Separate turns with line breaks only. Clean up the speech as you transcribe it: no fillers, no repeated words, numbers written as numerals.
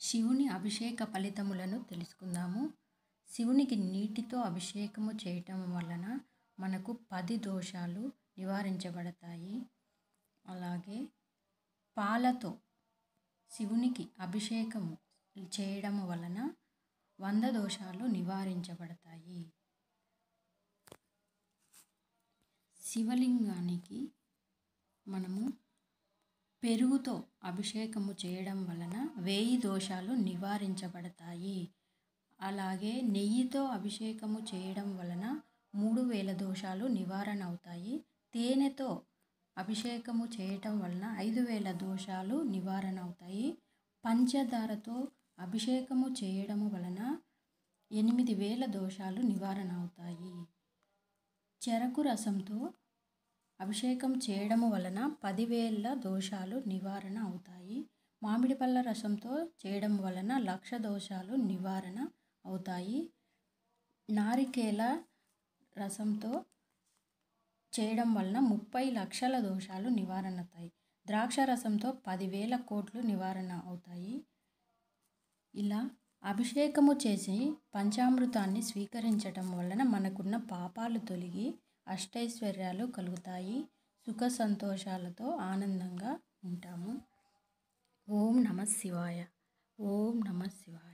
శివుని అభిషేక ఫలితములను తెలుసుకుందాము. శివునికి నీటితో అభిషేకము చేయటం వలన మనకు 10 దోషాలు నివారించబడతాయి. అలాగే పాలతో శివునికి అభిషేకము చేయడం వలన 100 దోషాలు నివారించబడతాయి. శివలింగానికి మనము పెరుగుతో అభిషేకము చేయడం వలన 1000 దోషాలు నివారించబడతాయి. అలాగే నెయ్యితో అభిషేకము చేయడం వలన 3000 దోషాలు నివారణ అవుతాయి. తేనెతో అభిషేకము చేయటం వలన 5000 దోషాలు నివారణ అవుతాయి. పంచదారతో అభిషేకము చేయడం వలన 8000 దోషాలు నివారణ అవుతాయి. చెరకు రసంతో అభిషేకం చేయడం వలన 10,000 దోషాలు నివారణ అవుతాయి. మామిడి పళ్ళ రసంతో చేయడం వలన 1,00,000 దోషాలు నివారణ అవుతాయి. నారికేల రసంతో చేయడం వలన 30 లక్షల దోషాలు నివారణ అవుతాయి. ద్రాక్ష రసంతో 10,000 కోట్లు నివారణ అవుతాయి. ఇలా అభిషేకము చేసి పంచామృతాన్ని స్వీకరించటం వలన మనకున్న పాపాలు తొలగి అష్టైశ్వర్యాలు కలుగుతాయి. సుఖ సంతోషాలతో ఆనందంగా ఉంటాము. ఓం నమః శివాయ. ఓం నమః శివాయ.